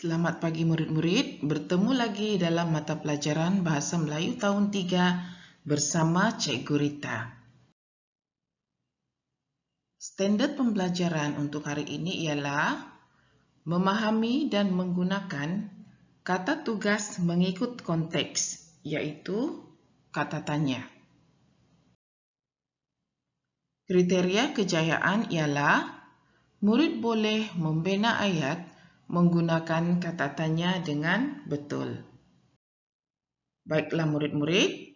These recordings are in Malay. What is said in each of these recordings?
Selamat pagi murid-murid, bertemu lagi dalam mata pelajaran Bahasa Melayu tahun 3 bersama Cikgu Rita. Standard pembelajaran untuk hari ini ialah memahami dan menggunakan kata tugas mengikut konteks, iaitu kata tanya. Kriteria kejayaan ialah murid boleh membina ayat menggunakan kata tanya dengan betul. Baiklah murid-murid,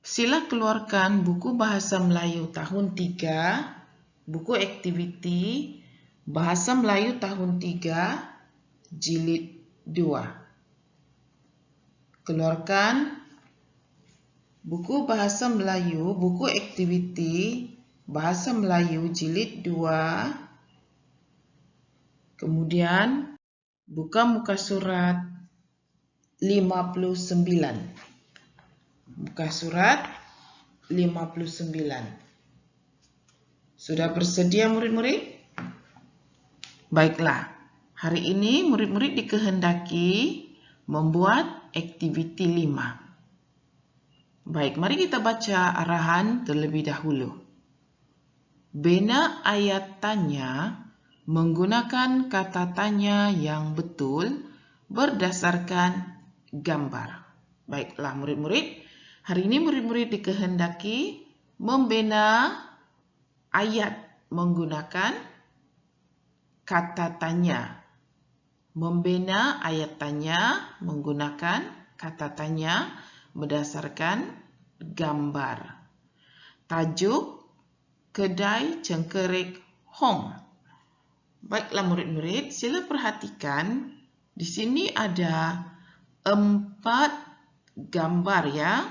sila keluarkan buku Bahasa Melayu tahun 3, buku aktiviti Bahasa Melayu tahun 3, jilid 2. Keluarkan buku Bahasa Melayu, buku aktiviti Bahasa Melayu jilid 2. Kemudian buka muka surat 59. Buka surat 59. Sudah bersedia murid-murid? Baiklah, hari ini murid-murid dikehendaki membuat aktiviti 5. Baik, mari kita baca arahan terlebih dahulu. Bina ayat tanya menggunakan kata tanya yang betul berdasarkan gambar. Baiklah murid-murid, hari ini murid-murid dikehendaki membina ayat menggunakan kata tanya. Membina ayat tanya menggunakan kata tanya berdasarkan gambar. Tajuk Kedai Cengkerik Hong. Baiklah murid-murid, sila perhatikan di sini ada 4 gambar ya.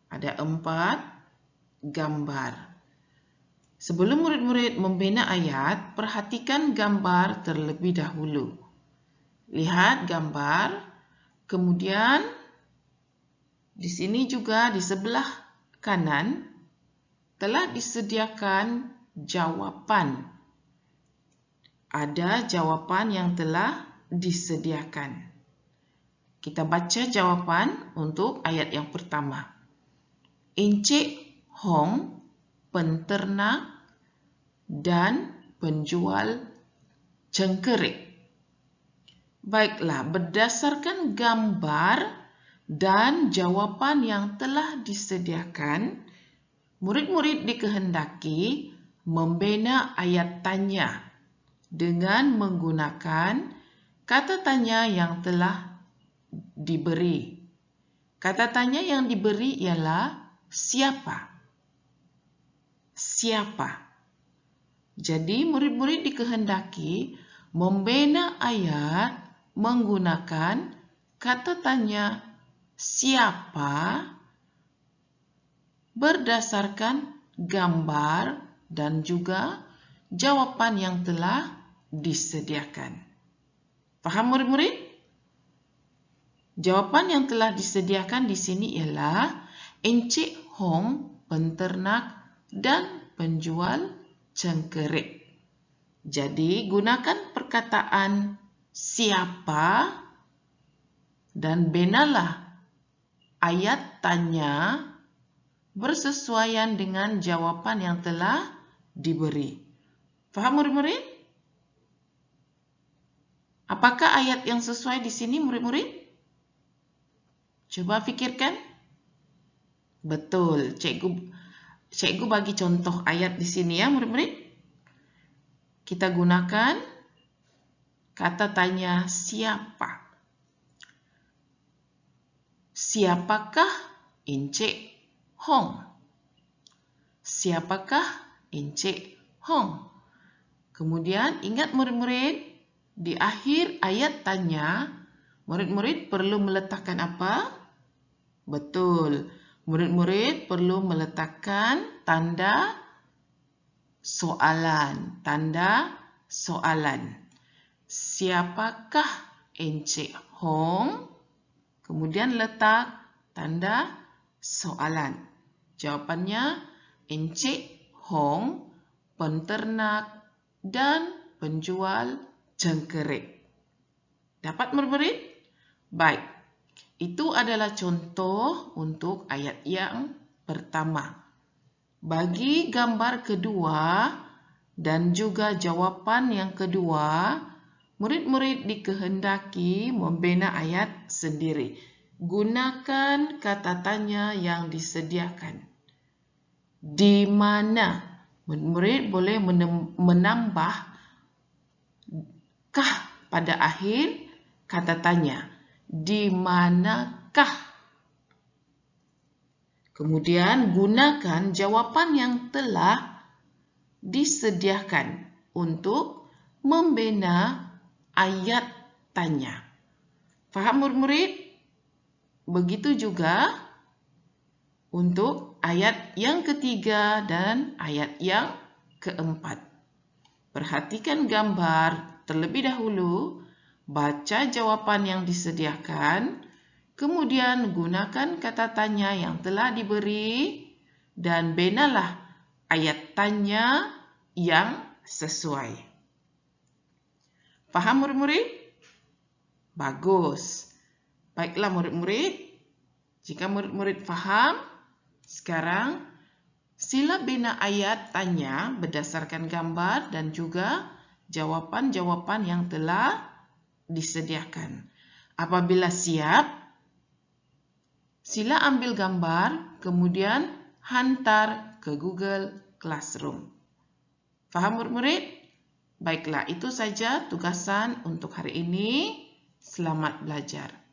Ada 4 gambar. Sebelum murid-murid membina ayat, perhatikan gambar terlebih dahulu. Lihat gambar, kemudian di sini juga di sebelah kanan telah disediakan jawapan. Ada jawapan yang telah disediakan. Kita baca jawapan untuk ayat yang pertama. Encik Hong, penternak dan penjual cengkerik. Baiklah, berdasarkan gambar dan jawapan yang telah disediakan, murid-murid dikehendaki membina ayat tanya dengan menggunakan kata tanya yang telah diberi. Kata tanya yang diberi ialah siapa? Siapa? Jadi murid-murid dikehendaki membina ayat menggunakan kata tanya siapa berdasarkan gambar dan juga jawapan yang telah disediakan. Paham murid-murid? Jawapan yang telah disediakan di sini ialah Encik Hong, penternak dan penjual cengkerik. Jadi gunakan perkataan siapa dan binalah ayat tanya bersesuaian dengan jawapan yang telah diberi. Faham murid-murid? Apakah ayat yang sesuai di sini murid-murid? Coba fikirkan. Betul, cikgu bagi contoh ayat di sini ya murid-murid. Kita gunakan kata tanya siapa. Siapakah Encik Hong? Siapakah Encik Hong? Kemudian ingat murid-murid, di akhir ayat tanya, murid-murid perlu meletakkan apa? Betul, murid-murid perlu meletakkan tanda soalan. Tanda soalan. Siapakah Encik Hong? Kemudian letak tanda soalan. Jawapannya Encik Hong, penternak dan penjual cengkerik. Dapat murid-murid? Baik, itu adalah contoh untuk ayat yang pertama. Bagi gambar kedua dan juga jawapan yang kedua, murid-murid dikehendaki membina ayat sendiri. Gunakan kata tanya yang disediakan. Di mana? Murid-murid boleh menambah kah pada akhir kata tanya. Di manakah? Kemudian gunakan jawapan yang telah disediakan untuk membina ayat tanya. Faham murid-murid? Begitu juga untuk ayat yang ketiga dan ayat yang keempat. Perhatikan gambar terlebih dahulu, baca jawapan yang disediakan, kemudian gunakan kata tanya yang telah diberi, dan binalah ayat tanya yang sesuai. Faham murid-murid? Bagus. Baiklah murid-murid, jika murid-murid faham, sekarang sila bina ayat tanya berdasarkan gambar dan juga jawapan-jawapan yang telah disediakan. Apabila siap, sila ambil gambar, kemudian hantar ke Google Classroom. Faham murid-murid? Baiklah, itu saja tugasan untuk hari ini. Selamat belajar.